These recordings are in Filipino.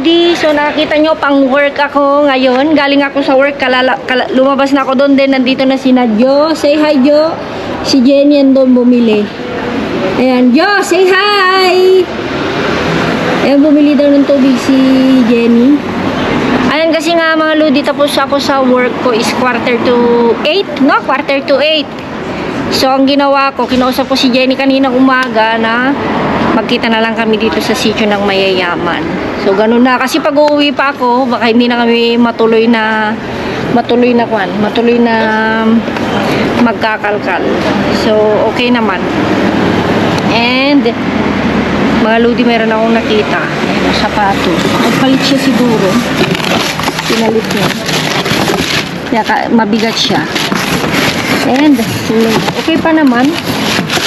Lodi. So nakita nyo, pang work ako ngayon. Galing ako sa work, lumabas na ako doon din. Nandito na si Jo. Say hi, Jo. Si Jenny yan doon bumili. Ayan, Jo, say hi! Ayan, bumili daw ng tubig si Jenny. Ayan, kasi nga mga Lodi, tapos ako sa work ko is 7:45, no? 7:45. So, ang ginawa ko, kinausap ko si Jenny kanina umaga na magkita na lang kami dito sa sitio ng mayayaman. So, ganun na. Kasi pag uuwi pa ako, baka hindi na kami matuloy na magkakalkal. So, okay naman. And, mga Lodi, meron akong nakita. Ayan, sapato. Nagpalit siya siguro. Pinalit niya. Kaya, mabigat siya. And, okay pa naman.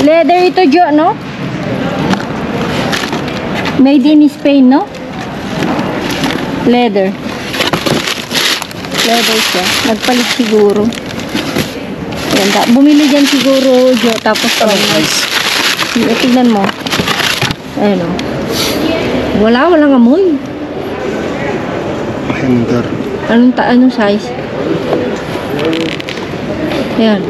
Leather ito, Jo, no? Made in Spain, no? Leather. Leather siya. Nagpalit siguro. Ayan, bumili dyan siguro, Jo. Tapos, tignan mo. Ayan, o. Walang amoy. Hinder. Anong size? Ayan.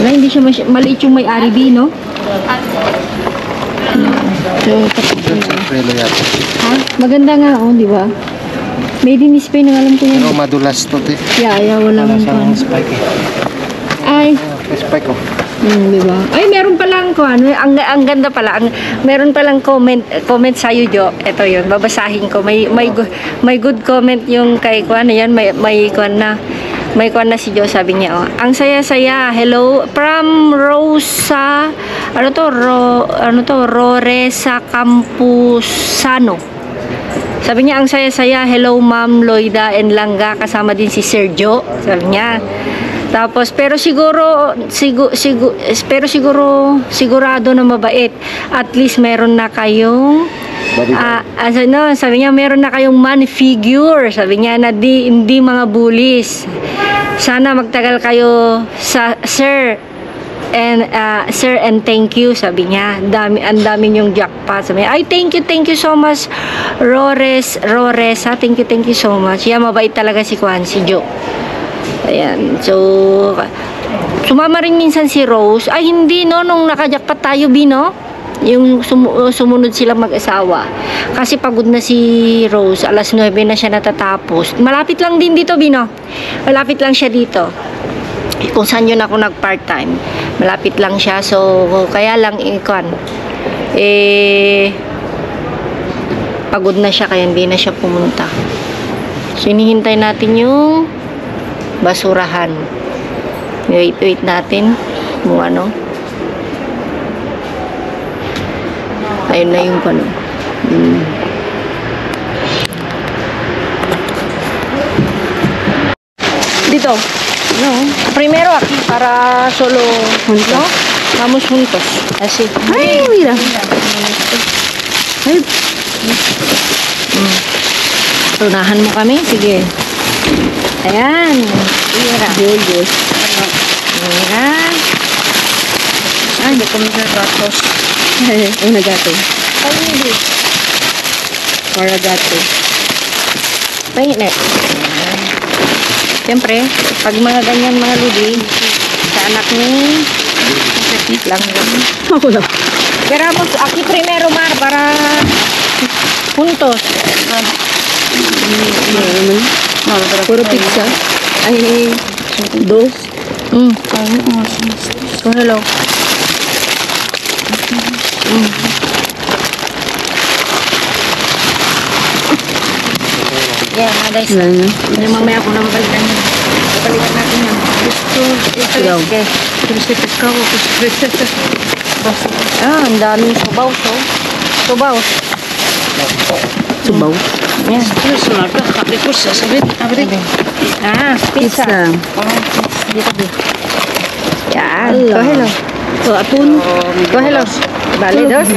Wala, hindi siya maliit yung may-ari, no? So, ha? Maganda nga, oh, di ba? Made in Spain, ang alam ko yan. Pero madulas to, te. Yeah, walang spike, Ay. Spike, oh. Di ba? Ay, meron palang ang ganda pala. Meron palang comment sa'yo, Jo. Ito yun, babasahin ko. May good comment yung kay Kwan. Ayan, may Kwan na si Jo, sabi niya, oh. Ang saya-saya. Hello from Rosa. Roresa Campusano. Sabi niya, ang saya-saya. Hello, Ma'am Loida and Langga. Kasama din si Sergio. Sabi niya. Tapos, pero sigurado na mabait. At least meron na kayong sabi niya, meron na kayong man figure. Sabi niya na hindi mga bullies. Sana magtagal kayo sa sir and thank you, sabi niya. Ang dami yung jackpot. Sabi niya, ay thank you so much Roresa, thank you so much. Yeah, mabait talaga si Jo. Ayan, so sumama rin minsan si Rose. Ay hindi, no, nung nakajakpat tayo, Bino, yung sumunod sila mag-asawa. Kasi pagod na si Rose, alas 9 na siya natatapos. Malapit lang din dito, Bino. Malapit lang siya dito. Kung saan yun ako nag-part-time. Malapit lang siya. So, kaya lang, pagod na siya, kaya hindi na siya pumunta. So, hinihintay natin yung basurahan. Wait natin kung ano. Ayun na yung dito, no? Primero aquí para solo, no? Vamos juntos. Así. Ay, mira. Ay. Tunahan mo kami, sige. Ayan. Mira. Yes. Mira. Ay, kami sa ratos. Una gato. Ay, hindi. Para gato. Pahit. Siyempre, pag mga ganyan mga Lodi, sa anak ni sakit lang. Ako lang. Queramos aquí primero, Mar, para juntos. Puro pizza. Ay, dos. Hello. Yeah, guys. Yung mamaya ko na mabalikan yun. Mabalikan natin yan. Ito. Ang daming subaw, so. Subaw. Yan. Pizza. Dito, yan. Cógelo. Atún. Cógelo. Vale, dos.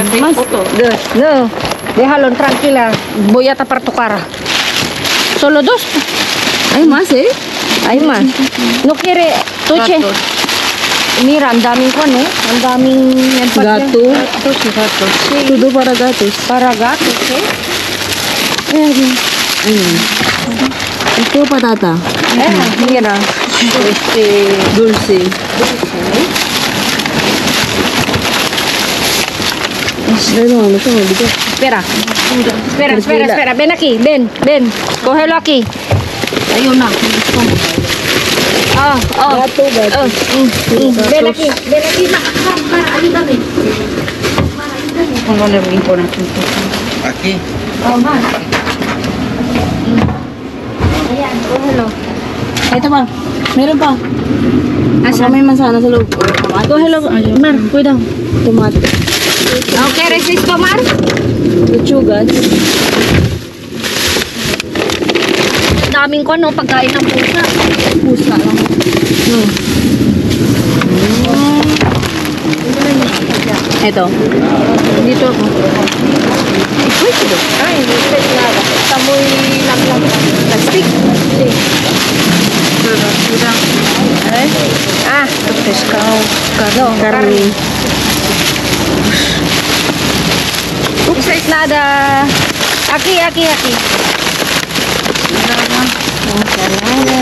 Dos. No. Déjalo tranquila. Voy a tapar tu cara. Solo dos. Hay más, ¿eh? Hay más. No quiere tuche. Mira, ang daming ko, no? Ang daming... Gato. Gatos. Tudo para gatos. Para gatos, eh? Ayun. Ito patata. Mira. Dulce. Ano ito? Mabigat. Espera. Ven aquí, ven. Cógelo aquí. Ayun na. Gato. Ven aquí. Ayúdame. Pongo el brinco natin. Aquí. Man. Ayan, cógelo. Ito pa. Meron pa. Asa may manzana sa loob. Cógelo. Mar, cuidado. Tomate. Okay, resisto, Mar. Lechugas. Daming ko, no? Pagkain ng pusa. Pusa lang. Ito. Dito ako. Ay, hindi na. Tamoy lang. Plastic. Pescado. Karne. Isa ensalada. Aquí. Ensalada.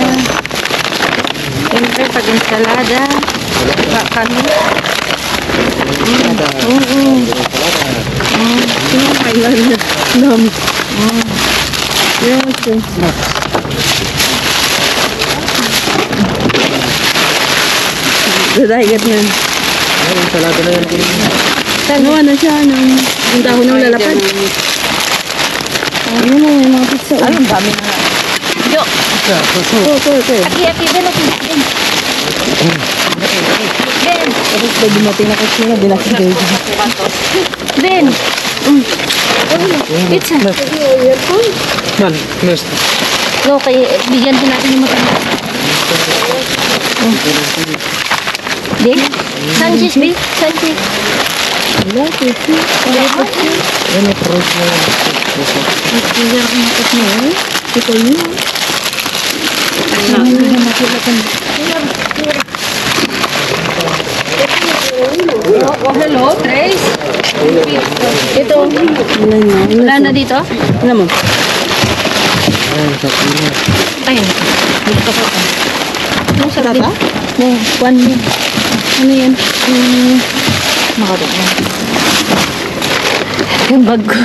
Siyempre, pag ensalada, kami. Dadahigat na. Ayun, salado na yan. Ano siya? Ang dahon ng lalapad. Ayun mo, yung mga pizza. Ayun, dami na. Yo. Ito. Aquí, ven aquí. Ven. Tapos pag dumating na kasi na, dinakigay. Ven. Pizza. Man, next. No, kaya bigyan din natin yung matanda. Di? Sanchez, B? Sanchez. Wala, kasi. Ano, pros na yan. Kaya ako nakot na yun. Ito yun. Oh, hello, Trace. Ito. Wala na dito? Ano mo? Ayun, sa pina. Ayun. Dito ko. Ano sa Tata? One min. Ano yan? Makadok na. Yung bag ko.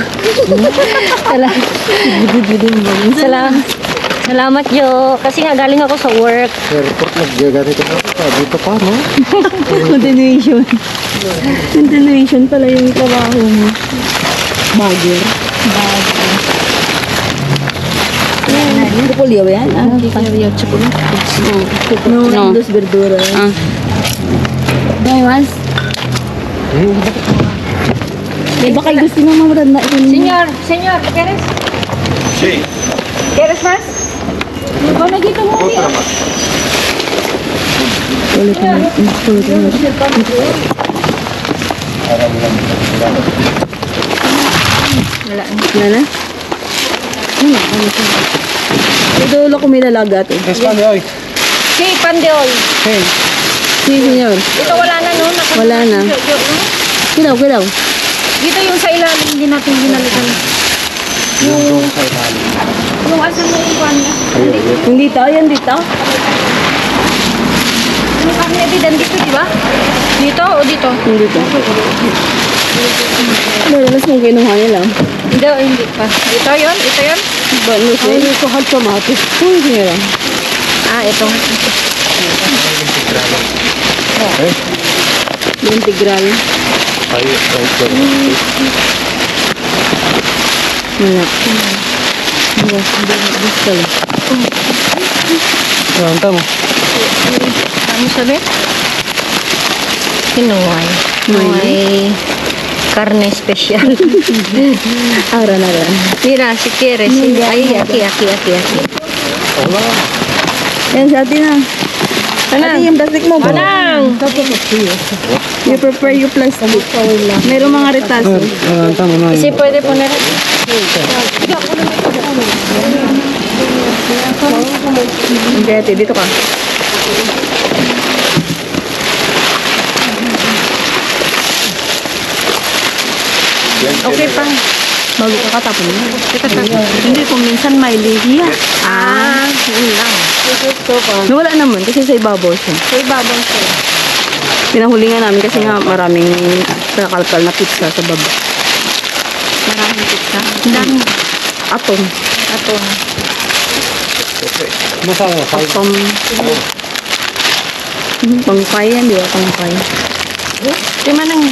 Salamat, Jo. Kasi nga galing ako sa work. Airport, naggaganito na kita. Dito pa, no? Continuation pala yung trabaho mo. Bagger. Pupulyo ba yan? Pagkakariyaw, chocolate. No. Dos verdura. Daiwas. Baka gusto nang mamatad na ito. Señor, ¿quieres? Sí. ¿Quieres más? Ikaw na dito mo. Ulit na. Wala. Wala na? Ito ulo ko milalagat eh. Después de hoy. Si, pandeol. Sí. Si, senyor. Ito wala na, no? Wala na. Kilaw. Dito yung sa ilalim, hindi natin binalikan. Yung asan mo yung kwan niya? Yung dito, yan dito. Yung karne din dito, di ba? Dito o dito? Yung dito. Madalas mong kinuha nila. Hindi pa. Ito yun? Ano siya? Ano ko hot tomato. Uy, sinira. Ito. 20 gram. Wala. Gusto lang. Levanta mo. Ano sabi? Kinuway. Carne especial. Aran. Mira, si quieres. Sí. Ahí, aquí. Hola. Yan, sa atin na. Ate, yung plastic mo. Manang! You prepare your plastic. Merong mga retaso. Levanta mo na. Kasi pwede poner. Hindi, ate, dito ka. Okay pa. Bago ka katapon mo. Teka, teka. Hindi, kung minsan may lihiya. Yun lang. Nawala naman kasi sa ibabaw siya. So, ibabang siya. Pinahulingan namin kasi nga maraming kakalkal na pizza sa baba. Maraming pizza. Ang dami. Atom. Ato. Masaya, kaya. Atom. Pangkay yan, di ba? Pangkay. Di man ang...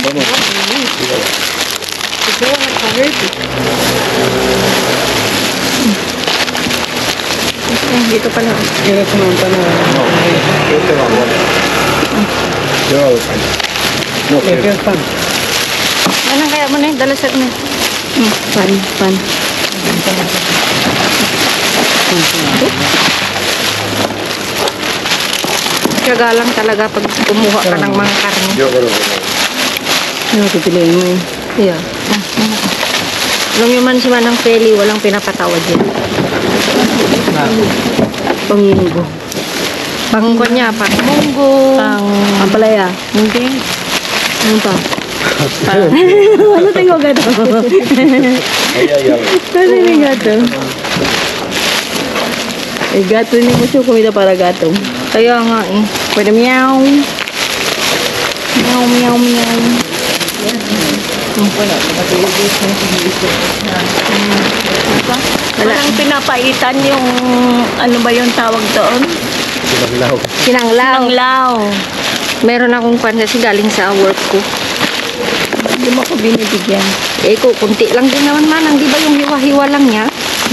Dito pala. Kaya naman tanong. No. Ito lang. No, kaya pan. Anong kaya mo na yung dalasag na? Pan. Kagalang talaga pag kumuha ka ng mga karne. Ano, pipiliin mo yun? Yeah. Alam nyo man si Manang Feli, walang pinapatawad yan. Panginggo. Pangko niya, pangmunggo. Ang palaya. Hindi. Ano pa? Ano tengo gato? Ano tengo gato? Eh, gato ni mo siya kumida para gato. Kaya nga eh. Pwede meow. Meow, meow, meow. Walang pinapaitan yung, ano ba yung tawag doon? Sinanglaw. Sinanglaw. Lao. Meron akong pan kasi galing sa work ko. Hindi mo ko binibigyan. Eh, kunti lang din naman manang, di ba yung hiwa-hiwa lang niya?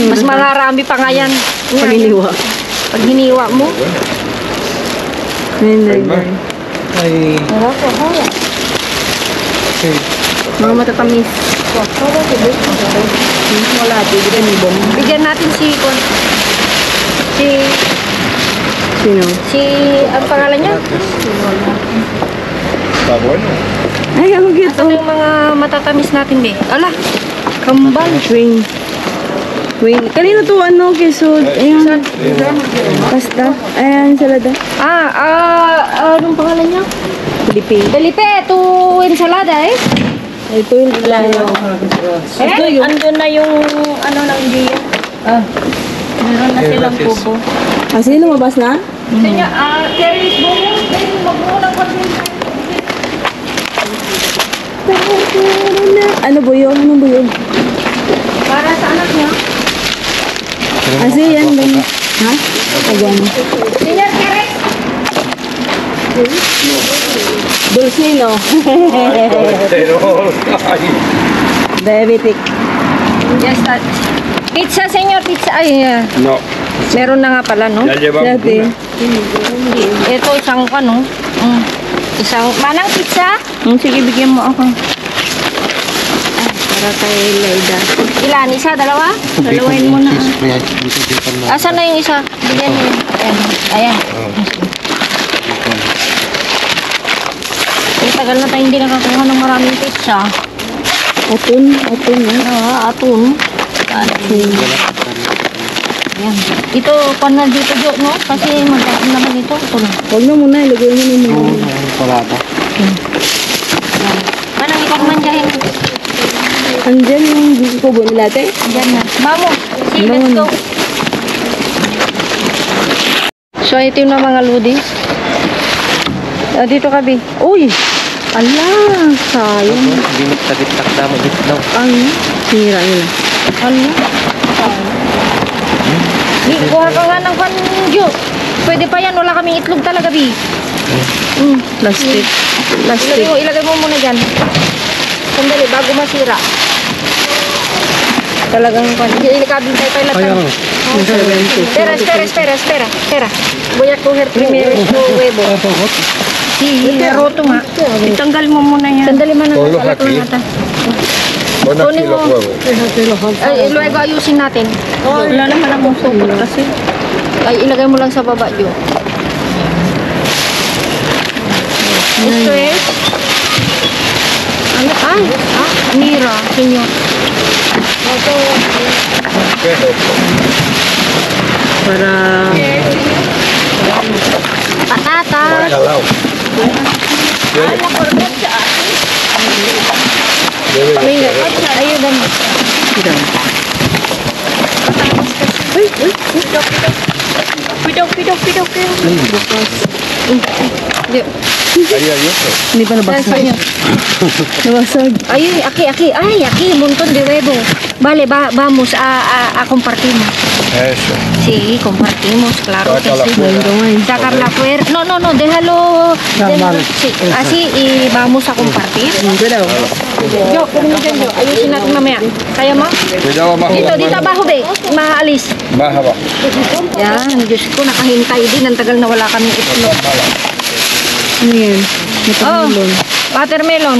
Mas mararami pa nga yan. Pag iniwa. Pag hiniwa mo. Hindi. Ay. Mga matatamis. Wala, bigyan ni Bong. Bigyan natin si Sino? ang pangalan niya? Baboy no? Ay, ang cute. Ano yung mga matatamis natin, be? Ala, kambal. Wing. Kanino to ano, keso? Ayan. Pasta. Ayan, salada. Anong pangalan niya? Pilipin. Dalipe, to ensalada eh. Ito yung layo. Andun na yung ano ng Gia. Meron na silang kubo. Kasi lumabas na? Kanya, Terry's bumo. Magbuo ng pagkain. Ano buyog? Anong buyog? Para sa anak niya. Kasi yan ba? Ha? Ayan. Senior Terry. Dulcino. Diabetic. Yes, that. Pizza, senyor, pizza. Ay, No. meron na nga pala, no? Dati. Ito, isang ano. Isang, manang pizza? Sige, bigyan mo ako. Para kay Laida. Ilan? Isa? Dalawa? Dalawain mo na. Asan na yung isa? Bigyan niyo. Ayan. Eh, tagal na tayo hindi nakakuha ng maraming pizza. Atun. Atun. Ayan. Ito, pan na dito, Jo, no? Kasi magkain naman ito. Ito na. Huwag na muna, ilagay mo na muna. Parada. Manang ikaw manjahin. Andyan yung kubo nila, te. Diyan na. Vamos. See, let's go. So, ito yung mga ludi. Dito ka, Bi. Uy! Ala! Sayang. Ginit-tagit-tak na mag-itlaw. Ang hira nila. Ano? Bi, kuha ka nga ng kanjo. Pwede pa yan. Wala kaming itlog talaga, Bi. Plastic. Ilagay mo muna dyan. Sandali, bago masira. Talagang ilikabin tayo tayo lahat. Espera. Voy a coger primero este huevo. Sí, roto nga. Itanggal mo muna yan. Sandali man ang Todo nasalat aquí. na natin. Pon aquí Kunin los mo. huevos. Ay, luego ayusin natin. Wala naman akong supot kasi. Ay, ilagay mo lang sa baba, Jo. Esto es... Ano? Mira, senyor. Para... Patatas. Calao. Ay, nakordat siya. Mira, ayúdame. Cuidado. Ahí hay otro. Hindi pa nabasag. Nabasag. Ay, aquí, un montón de huevo. Vale, vamos a compartimos. Eso. Sí, compartimos, claro que Sácala sí. fuera. Sacarla fuera. No, déjalo. vale. Sí, así y vamos a compartir. Pero, Yo, ayusin natin mamaya. Kaya mo? Cuidado más Dito abajo, be. Maalis. Más abajo. Yan, Diyos ko, nakahintay din. Ang tagal na wala kaming itlog. ano yan? Oh, watermelon.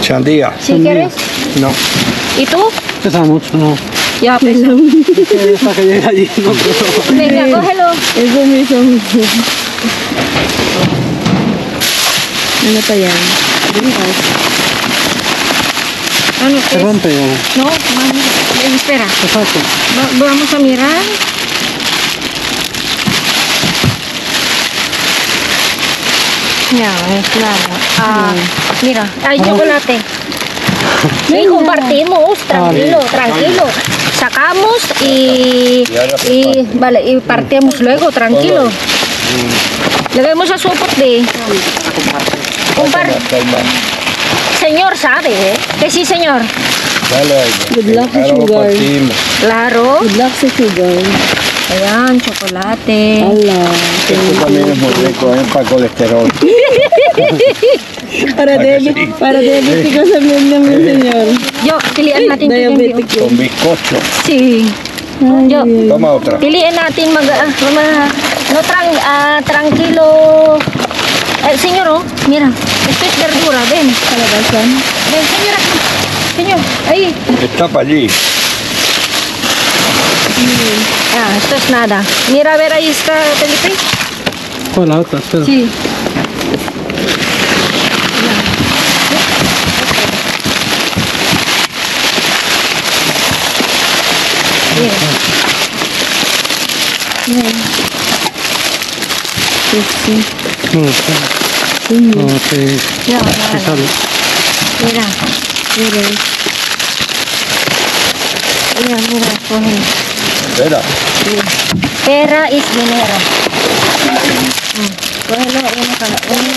Sandía. Si quieres? No. ¿Ito? Pesa mucho, no. Ya, pesa. Hasta que llegue allí, no creo. Venga, cógelo. Eso mismo. Ano pa yan? Ano, Se pues? rompe o no. No, vamos. Espera. Exacto. Vamos a mirar. Ya, es claro. Mira, hay chocolate. Sí, compartimos, tranquilo. Sacamos y vale, y partimos luego, tranquilo. Le vemos a su aporte. Señor sabe, ¿eh? Que sí, señor. Dale ahí. Good luck sa Ahora lo sugar. partimos. Claro. Good luck sa sugar. Ayan, chocolate. Ala. Esto también es muy rico, es para colesterol. Para diabético sa menu ng señor. Yo, piliin natin ito yung Diabetic yun. Con bizcocho. Sí. Yo, Toma otra. piliin natin tranquilo. Señor, oh, mira, esto es verdura, ven. Kalabasan. Ven, señor, aquí. Señor, ahí. Está para allí. Esto es nada. Mira, a ver, ahí está, Felipe. ¿Cuál la otra? Espera. Sí. No, espera. No, te Ya, nada. sale. Mira, coge. Espera. Pera is dinero. Cógelo, uno cada uno.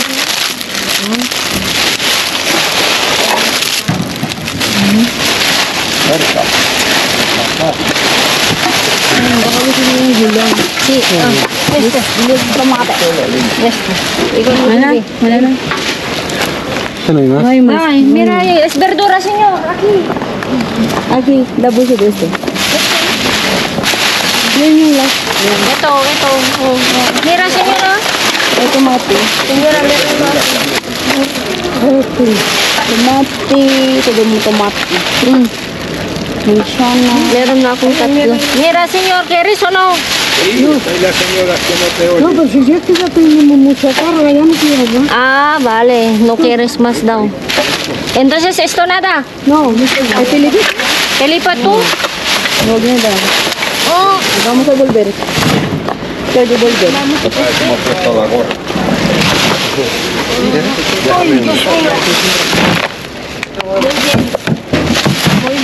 Cerca. Sí, tomate. Wala na. ¿Qué no hay más? Ay, mas. Ay, mira, es verdura, señor. Aquí. Aquí, dabo sa gusto. Yan yung last. Ito. Mira, señora. Ay, tomate. Señora, meron ba? Okay. Tomate. Tagal mo tomate. Mansyana. Meron na akong tatlo. Mira, señor, ¿quieres o no? Sí, hay la señora que no te oye. No, pero si ya que ya tenemos mucha carga, ya no quiero más. Ah, vale. No quieres más daw. Entonces, ¿esto nada? No, ay, Felipe. Felipe, ¿tú? Huwag na daw. Oh, Vamos a volver. Pwede volver. Ay, cómo ha puesto la gorra.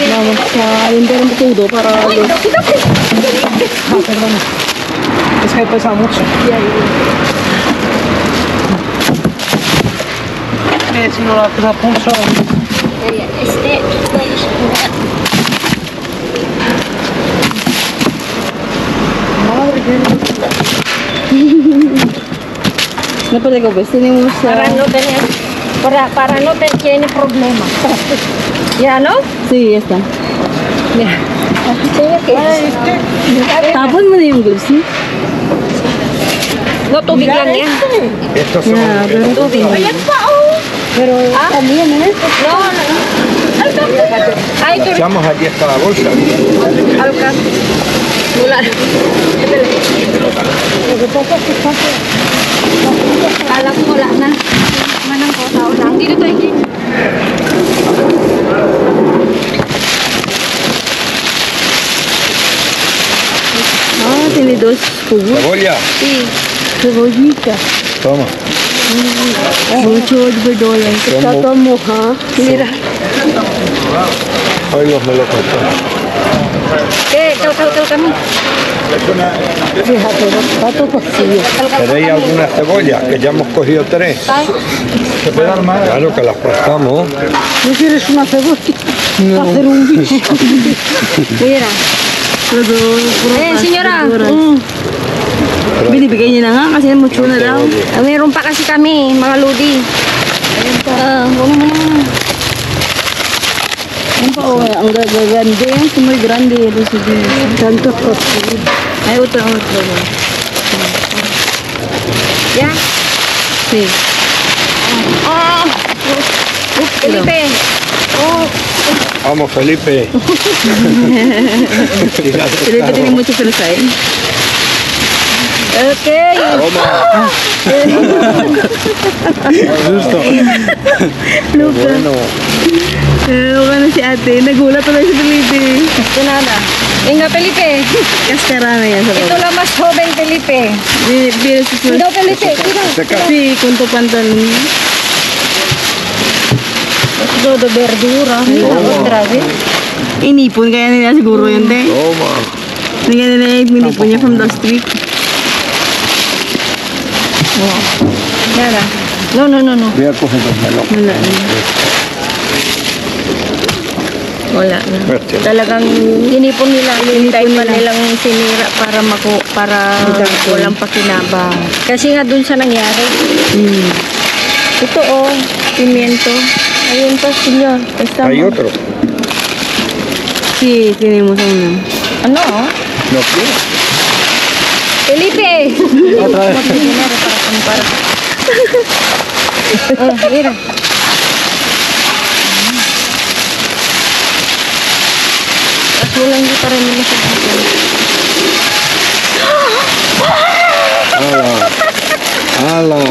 Vamos a limpiar un poco para los... Ah, perdón. Es que pesa mucho. Si no la pesa pulso. No puede que pues tenemos... para no tener problemas. ¿Ya no? Sí, ya está. Mira. Señor, ¿qué es? Tapon mo na yung gloves, ¿sí? No, tubig lang yan. Estos son Yeah, pero Tubig. Pero también, ¿eh? No. Ay, tú echamos allí hasta la bolsa. alcan. Wala. Kala ko wala na. Manang ko, tao lang. Dito tayo. Ah, tiene dos jugos. Cebolla. Sí. Cebollita. Toma. Mucho verdola. Kato mo, ha? Mira. Hoy los melocotones. Kal kami. Fíjate, pato cocido. ¿Queréis alguna cebolla? Que ya hemos cogido 3. Claro que las plantamos. ¿No quieres una cebolla? Para hacer un bicho. Mira. Senyora. Binibigay niya na nga kasi mucho na daw. Meron pa kasi kami, mga lodi. Ano mo naman. Ano pa o, ang gaganda yan. Sumoy grande. Tanto ko. Ay, utang. Yan. Si. Felipe. Vamos, Felipe. Felipe tiene mucho pelusay. Okay. Justo. Bueno. Ano si ate? Nagulat na si Felipe. Ito na. Venga, Felipe. Kaskara na yan sa Ito la más joven, Felipe. No, Felipe. Si, kunto pantalon. Todo verdura. Otra vez. Inipon kaya nila siguro yun, te. Toma. Kaya nila inipon niya from the street. Nada. No. Voy a coger los melocotones. Wala na. Talagang tinipon nila, hinintay pa nilang sinira para walang pakinabang. Kasi nga dun sa nangyari. Ito pimiento. Ayun pa, senyor. Hay otro. Si, tenemos uno. Ano? No quiero. Felipe! Otra vez. Dinero para comprar. Mira. Kasulang di pa rin nila sa bukan. Halo.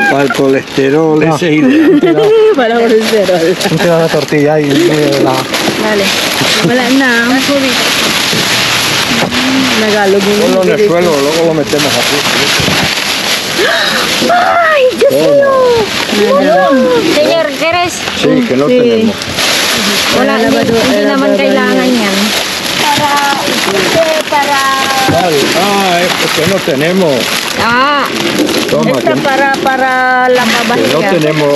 Para el colesterol, ese idea. Para colesterol. Un pedazo de tortilla y la... Dale. Wala na. Nagalog yun. Ponlo en el suelo, luego lo metemos aquí. ¡Ay, Dios mío! Señor, ¿quieres? Sí, que no tenemos. Wala, hindi naman kailangan yan. Para... Es que no tenemos. Toma, Esta que, para la que no babasya. tenemos.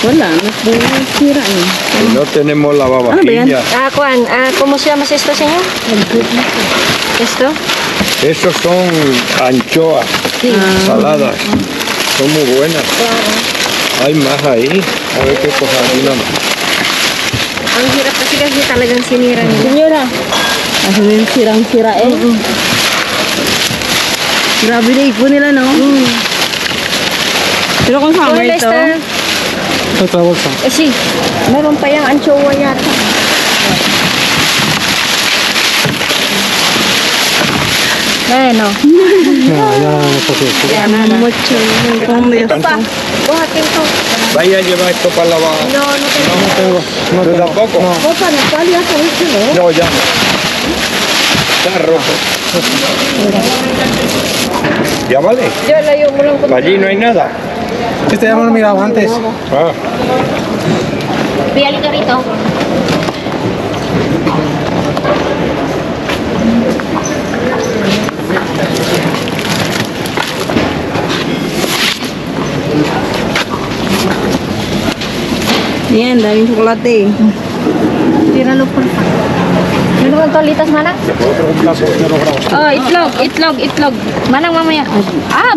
Wala. Nasira eh. Que no tenemos lavavajillas. Juan, ¿cómo se llama esto, señor? ¿Esto? Esos son anchoas saladas. Son muy buenas. Hay más ahí. A ver qué cosa alguna más. Ang hirap kasi talagang sinira nila. Senyora. Kasi yung sirang-sira eh. Grabe na ipon nila, no? Pero kung summer Wala ito, Otra bolsa. sí. Meron pa yung anchoa yata. Bueno. No, ya no está así. mucho. Kung may Ito pa. Buhatin to. Vaya a llevar esto para lavar. No tengo. ¿Tú tampoco? Opa, Natalia, ¿sabes qué? No, ya no. Está roto. ¿Ya vale? Yo layo mo lang kung... Allí no hay nada. Este ya hemos mirado antes. Ah, Piyali ka rito. Yan, daming chocolate. Tíralo por favor. Ano ang tolitas, Manang? Itlog. Manang mamaya.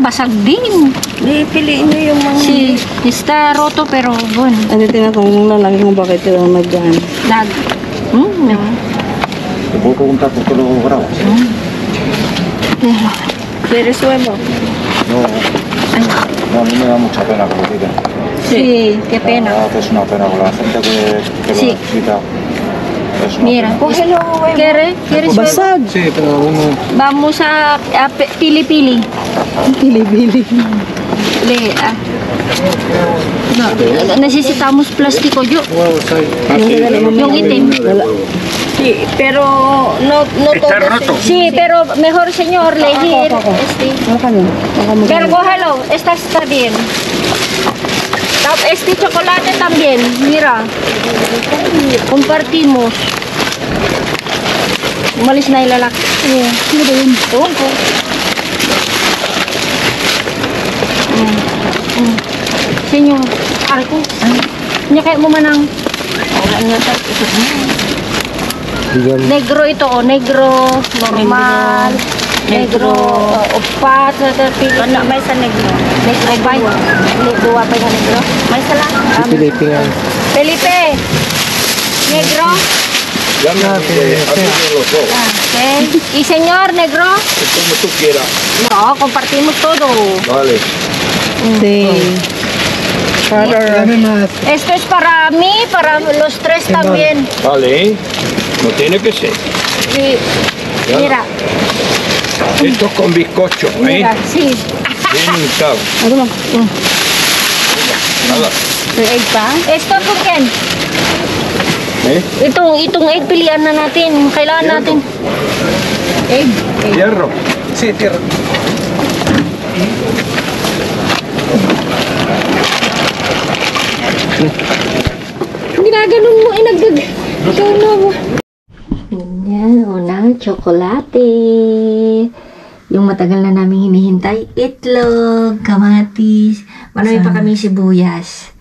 Basag din. Di, piliin nyo yung mga... Si, está roto pero bueno. Ano tinatanong ng lalaki kung bakit ito mag-gaan? Dag. No. ¿te puedo preguntar por qué lo grabas? ¿Quieres suelo? No, no, a mí me da mucha pena que lo quiten. Sí, qué La pena. verdad que es una pena con la gente que Sí. lo necesita. Es una Mira. pena. Cógelo, ¿Quieres Basag. Sí, pero uno... Vamos a pili-pili. Pili-pili. No, necesitamos plástico yo. Yung itim. Wala. Sí, pero no Está todo. roto. Sí, pero mejor, señor, elegir. Pero cógelo, esta está bien. Este chocolate también, mira. Compartimos. Umalis na yung lalaki. Tuwang ko. Senyor, ako. Nya kayo mo manang Digan, negro ito, oh, negro, normal, negro, upat, ano, may sa negro. Negro ba? Dua pa yung negro? May sa lang. si Felipe nga. Felipe, negro. Llama, abrimos los ojos. Okay. Y señor, negro. Como tú quieras. No, compartimos todo. Vale. Sí. Esto es para mí, para los tres también. Vale. No tiene que ser. Sí. Ya. Mira, Esto con bizcocho, ¿eh? mira, sí. Bien untado. Nada. Esto con quién? ¿Eh? Itong egg pilihan na natin. Kailangan natin. Egg. Hierro. Sí, tierra. Ginaganon mo, inagdag. Ikaw na mo. Yan, unang tsokolate. Yung matagal na namin hinihintay. Itlog, kamatis. Marami pa kami sibuyas.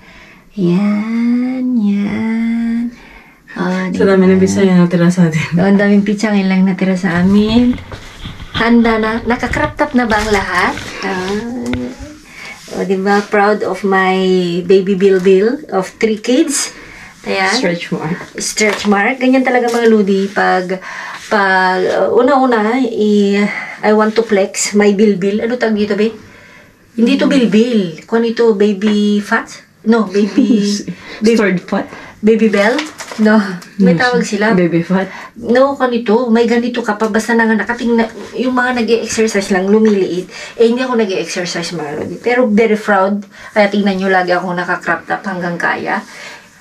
Yan, yan. Oh, Sa dami ng pizza yung natira sa atin. ang daming pizza ngayon lang natira sa amin. Handa na. Naka-crop top na ba ang lahat? O, diba? Proud of my baby Bill of 3 kids. Ayan. Stretch mark. Stretch mark. Ganyan talaga mga ludi. Pag una-una, I want to flex my Bill. Ano tawag dito, babe? Hindi to Bill. Kung ito, baby fat? No, baby... Stirred fat. Baby bell? No, may tawag sila. Baby fat. No, kanito, may ganito ka pa, basta na nga nakatingna, yung mga nag-e-exercise lang, lumiliit. Eh, hindi ako nag-e-exercise, mga lodi. Pero very proud, kaya tingnan nyo, lagi akong naka-crop top hanggang kaya.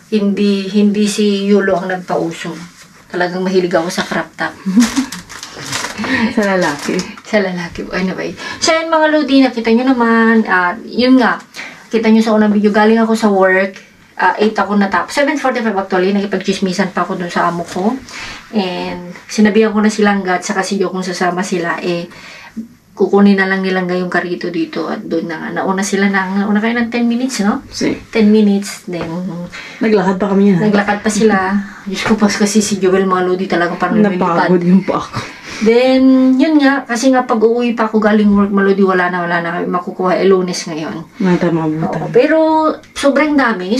Hindi si Yulo ang nagpauso. Talagang mahilig ako sa crop top. Sa lalaki. Sa lalaki. Anyway. So, yun mga lodi, nakita nyo naman, yun nga, kita nyo sa unang video, galing ako sa work, 8 ako natapos. 7:45 actually, nakipag-chismisan pa ako dun sa amo ko. And, sinabihan ko na silang gat, saka si Jo kung sasama sila, kukunin na lang nilang yung karito dito at doon na nga. Nauna kayo ng 10 minutes, no? Sí. 10 minutes, then, Naglakad pa kami yan. naglakad pa sila. Diyos ko, pas kasi si Joel mga lodi talagang parang lumilipad. Napagod yung pa ako. Then, yun nga, kasi nga pag uuwi pa ako galing work, malodi, wala na kami makukuha. Lunes ngayon. Mata Oo, mabutan. pero sobrang dami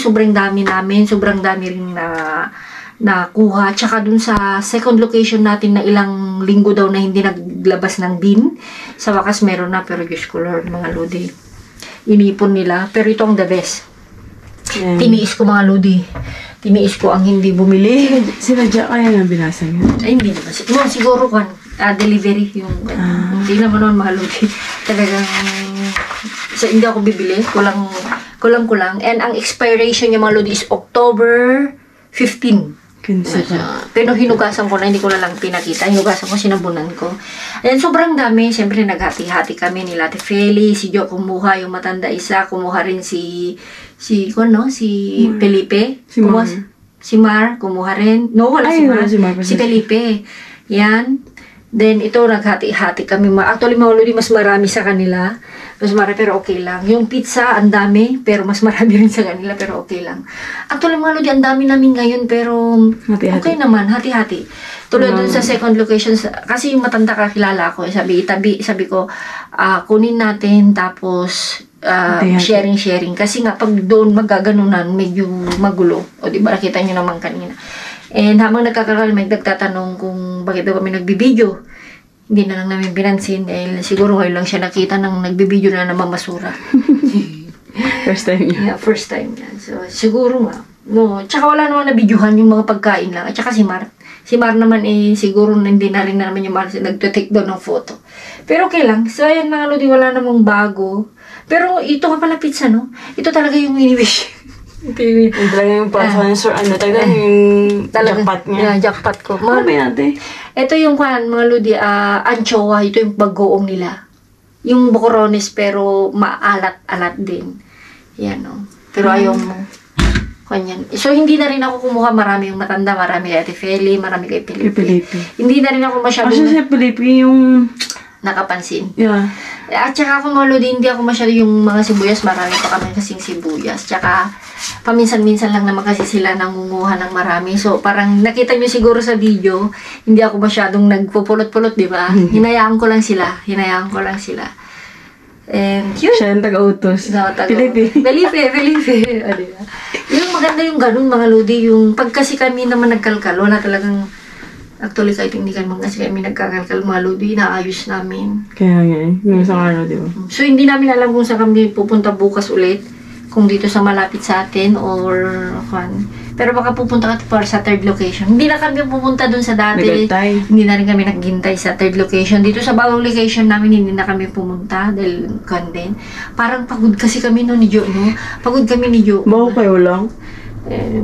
namin, sobrang dami rin na kuha. Tsaka dun sa second location natin na ilang linggo daw na hindi naglabas ng bin. Sa wakas meron na, pero Diyos ko Lord, mga lodi. Inipon nila, pero ito ang the best. Yan. Tiniis ko mga lodi. Tiniis ko ang hindi bumili. Sinadya kaya na binasa niya. Ay, hindi naman. Siguro kan, delivery yung hindi naman naman mahal. Talagang hindi ako bibili. Kulang. And ang expiration niya mga lodi is October 15. Kinsa. Pero hinugasan ko na, hindi ko na lang pinakita. Hinugasan ko, sinabunan ko. And sobrang dami. Siyempre, naghati-hati kami ni Ate Feli. Si Jo kumuha, yung matanda isa. Kumuha rin si Felipe. Si Mar. Si Mar, kumuha rin. No, wala si Mar. Wala si Mar. Si Felipe. Yan. Then, ito, naghati-hati kami. Actually, mga lodi, mas marami sa kanila. Mas marami, pero okay lang. Yung pizza, ang dami, pero mas marami rin sa kanila, pero okay lang. Actually, mga lodi, ang dami namin ngayon, pero Hati-hati. okay naman, hati-hati. Tulad dun sa second location, kasi yung matanda kakilala ko, sabi ko, kunin natin, tapos Hati-hati. sharing. Kasi nga, pag doon magaganunan, medyo magulo. O, di ba, nakita nyo naman kanina. And habang nagkakakalmay, nagtatanong kung bakit daw kami nagbibideo. Hindi na lang namin pinansin dahil siguro ngayon lang siya nakita ng nagbibideo na namamasura. First time niya. Yeah, first time yan. So, siguro nga. No, tsaka wala naman nabidyohan yung mga pagkain lang. At tsaka si Mar. Si Mar naman siguro hindi na rin naman yung Mar nagtutake down ng photo. Pero okay lang. So, ayan mga lodi, wala namang bago. Pero ito nga pala pizza, no? Ito talaga yung ini-wish. TV. Yung talaga yung para sa kanya, sir, ano, talaga yung jackpot niya. Yeah, jackpot ko. Ano ba natin? Ito yung mga ludi, anchoa, ito yung bagoong nila. Yung bokorones pero maalat-alat din. Yan o. Pero ayaw mo. Kanyan. So, hindi na rin ako kumuha marami yung matanda, marami kay Ate Feli, marami kay Felipe. Hindi na rin ako masyadong Kasi si Felipe yung... nakapansin. Yeah. At saka ako mga lodi, hindi ako masyado yung mga sibuyas, marami pa kami kasing sibuyas. Tsaka, paminsan-minsan lang naman kasi sila nangunguha ng marami. So, parang nakita nyo siguro sa video, hindi ako masyadong nagpupulot-pulot, di ba? Hinayaan ko lang sila. And yun. Siya yung taga-utos. No, Felipe. Felipe. O, diba? Yung maganda yung ganun, mga lodi, yung pag kasi kami naman nagkalkal, wala talagang, actually, kahit hindi kami nagkakalkal, mga lodi, naayos namin. Kaya nga eh. Yung isang araw, di ba? So, hindi namin alam kung saan kami pupunta bukas ulit. Kung dito sa malapit sa atin or pero baka pupunta ka sa third location. Hindi na kami pupunta dun sa dati. Nagantay. Hindi na rin kami naghintay sa third location. Dito sa bagong location namin, hindi na kami pumunta dahil din. Parang pagod kasi kami no ni Jo, no? Pagod kami ni Jo. Bako kayo lang?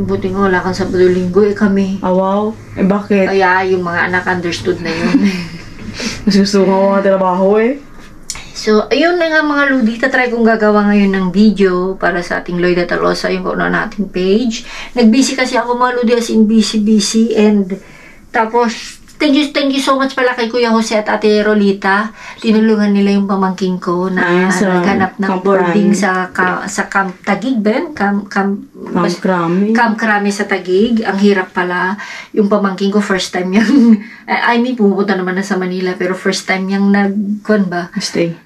Buti nga wala kang Sabado Linggo, kami. Ah, wow. Bakit? Kaya yung mga anak understood na yun. Nasusunga ko nga trabaho eh. So, ayun na nga mga ludi, tatry kong gagawa ngayon ng video para sa ating Lloyda Talosa, yung kauna nating page. Nag-busy kasi ako mga ludi, as in busy, and tapos, thank you so much pala kay Kuya Jose at Ate Rolita. Tinulungan nila yung pamangking ko na naghanap ng boarding sa Camp Taguig, Ben? Camp Krami sa Taguig. Ang hirap pala. Yung pamangking ko, first time yung, pumupunta naman na sa Manila, pero first time yung nag-stay.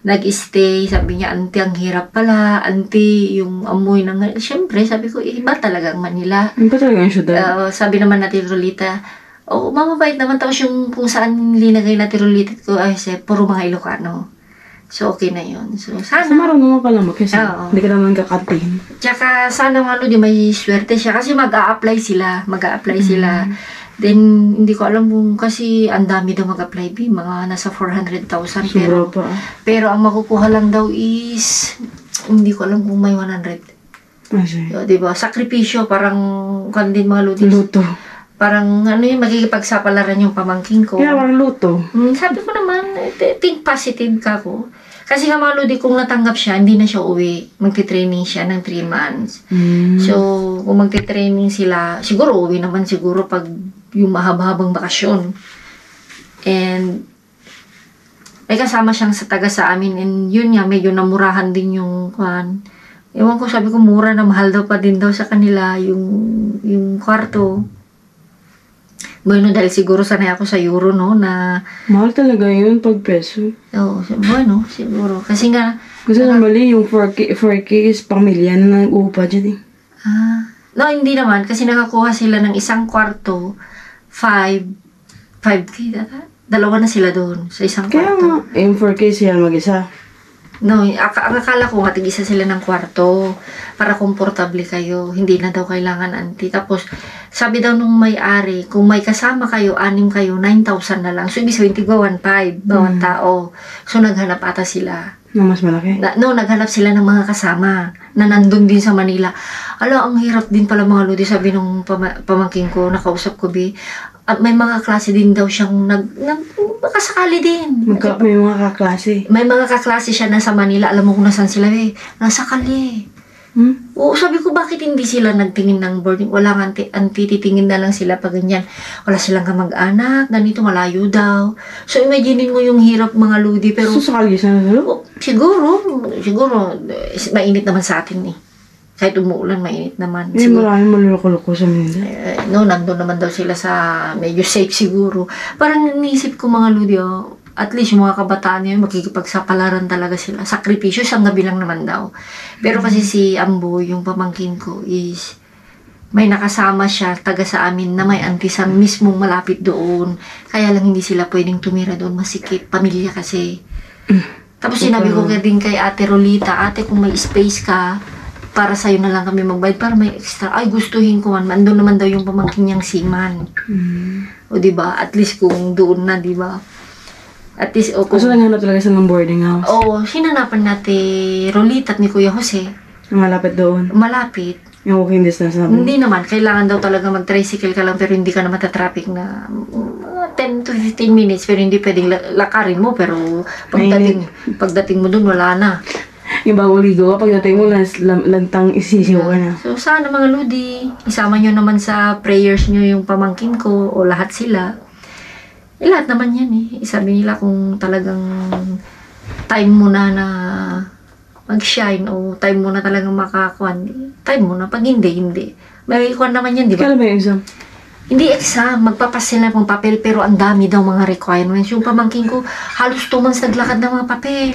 Sabi niya, auntie, ang hirap pala. Auntie, yung amoy ng, syempre, sabi ko, iba talaga ang Manila. Iba talaga yung syudad. Sabi naman natin, Rolita, mamabait naman. Tapos yung kung saan linagay na tirulitit ko, puro mga Ilocano. So, okay na yun. So, sana. Sa marunong ka lang kasi hindi ka naman kakantin. Tsaka, sana di may swerte siya. Kasi mag-a-apply sila. Then, hindi ko alam kung kasi ang dami daw mag-apply. Mga nasa 400,000. Pero ang makukuha lang daw is, hindi ko alam kung may 100. So, diba? Sakripisyo, parang kandin mga luto. Parang, magkikipagsapalaran yung pamangking ko. Kaya parang luto. Sabi ko naman, think positive ka ko. Kasi nga mga lodi, kung natanggap siya, hindi na siya uwi. Magti-training siya ng 3 months. So, kung magti-training sila, siguro uwi naman siguro pag yung mahaba-habang bakasyon. And, may kasama siyang sa taga sa amin. And yun nga, medyo namurahan din yung ewan ko, sabi ko, mura na mahal daw pa din daw sa kanila yung kwarto. Bueno, dahil siguro sanay ako sa euro, no, na... Mahal talaga yun pag peso. Oo, bueno, siguro. Kasi nga... Kasi normally, yung 4K is pamilya na nag-uupa dyan eh. No, hindi naman. Kasi nakakuha sila ng isang kwarto, 5K, dalawa na sila doon sa isang Kaya kwarto. nga, yung 4K siya mag-isa. No, ang akala ko nga, tig-isa sila ng kwarto para komportable kayo. Hindi na daw kailangan auntie. Tapos, sabi daw nung may-ari, kung may kasama kayo, 6 kayo, 9,000 na lang. So, ibig sabihin, tigwa 1,500 bawat tao. So, naghanap ata sila. Na mas malaki? Naghanap sila ng mga kasama na nandun din sa Manila. Ang hirap din pala mga lodi, sabi nung pamangking ko, nakausap ko, may mga klase din daw siyang makasakali din. May mga kaklase. May mga kaklase siya nasa Manila. Alam mo kung nasan sila, nasa Kali. Oo, sabi ko, bakit hindi sila nagtingin ng boarding? Wala nga, titingin na lang sila pag ganyan. Wala silang kamag-anak, ganito, malayo daw. So, imaginein mo yung hirap mga ludi, pero... So, sakali siya na salo? Siguro, mainit naman sa atin eh. Kahit umuulan, mainit naman. Maraming maluloko-loko sa Manila. Nandun naman daw sila sa medyo safe siguro. Parang naisip ko mga ludi, at least yung mga kabataan yun, makikipagsapalaran talaga sila. Sakripisyo, isang gabi lang naman daw. Pero kasi si Ambo, yung pamangkin ko, is may nakasama siya, taga sa amin, na may auntie sa mismong malapit doon. Kaya lang hindi sila pwedeng tumira doon, masikip, pamilya kasi. Tapos sinabi ko din kay Ate Rolita, ate, kung may space ka, para sa'yo na lang kami magbayad, para may extra. Ay, gustuhin ko man. Andun naman daw yung pamangkin niyang seaman. O, diba? At least kung doon na, diba? At least, o kung... Kasi naghanap talaga sa ng boarding house. Oo, sinanapan natin Rolita at ni Kuya Jose. Malapit doon. Malapit. Yung walking distance namin. Hindi naman, kailangan daw talaga mag-tricycle ka lang pero hindi ka na matatraffic na mga 10 to 15 minutes pero hindi pwedeng lakarin mo pero pagdating mo dun wala na. Yung bagong ligo ka, pagdating mo, lantang isisiw ka na. So sana mga Lodi, isama nyo naman sa prayers nyo yung pamangkin ko o lahat sila. Lahat naman yan Isabi nila kung talagang time mo na mag-shine o time mo na talagang makakuan. Time mo na. Pag hindi. May kuan naman yan, di ba? Kailan ba yung exam? Hindi exam. Magpapas sila ng papel pero ang dami daw mga requirements. Yung pamangkin ko, halos 2 months naglakad ng mga papel.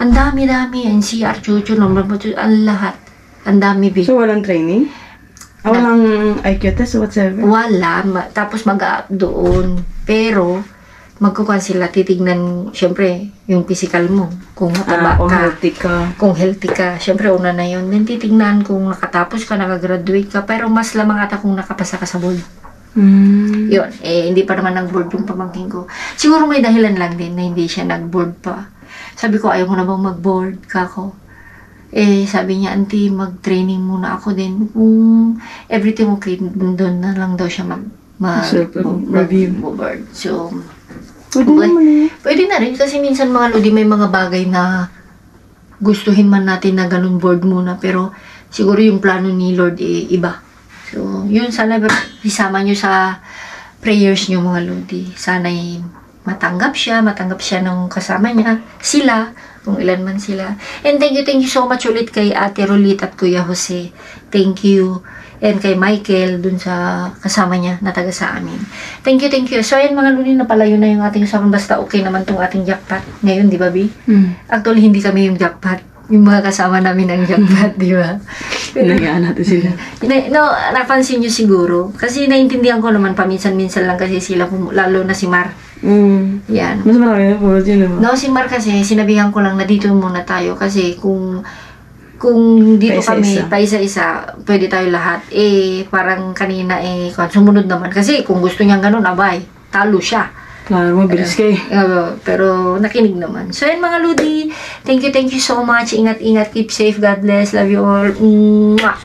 Ang dami. NCR, chuchu, ang lahat. Ang dami, B. So, walang training? Walang IQ test, whatsoever? Wala. Tapos mag-up doon. Pero, magkukuha sila, titignan, syempre, yung physical mo. Kung mataba Kung ka. healthy ka. Kung healthy ka. Syempre, una na yun. Then, titignan kung nakatapos ka, nakagraduate ka. Pero, mas lamang ata kung nakapasa ka sa board. Yun. Hindi pa naman nag-board yung pamangkin ko. Siguro may dahilan lang din na hindi siya nag-board pa. Sabi ko, ayaw mo na bang mag-board ka ko? Sabi niya, auntie, mag-training muna ako din. Kung everything okay, doon na lang daw siya review. Board. So, Pwede na rin. Kasi minsan mga Lodi, may mga bagay na gustuhin man natin na ganun board muna. Pero, siguro yung plano ni Lord iba. So, yun, sana isama nyo sa prayers nyo mga Lodi. Sana'y matanggap siya ng kasama niya, sila, kung ilan man sila. And thank you so much ulit kay Ate Rolit at Kuya Jose. Thank you. And kay Michael, dun sa kasama niya, na taga sa amin. Thank you. So, ayan mga Lodi, napalayo na yung ating usapan. Basta okay naman tong ating jackpot. Ngayon, di ba, Bi? Actually, hindi kami yung jackpot. Yung mga kasama namin ang jackpot, di ba? Pinagaan natin sila. No, napansin nyo siguro. Kasi naintindihan ko naman, paminsan-minsan lang kasi sila, lalo na si Mar. Yan. Mas marami na pulot yun, diba? No, si Mar kasi, sinabihan ko lang na dito muna tayo. Kasi kung dito kami, paisa-isa, pwede tayo lahat. Parang kanina, sumunod naman. Kasi kung gusto niyang ganun, abay, talo siya. Klaro, mabilis kayo. Pero nakinig naman. So, yan mga Lodi. Thank you so much. Ingat-ingat. Keep safe. God bless. Love you all. Mwah!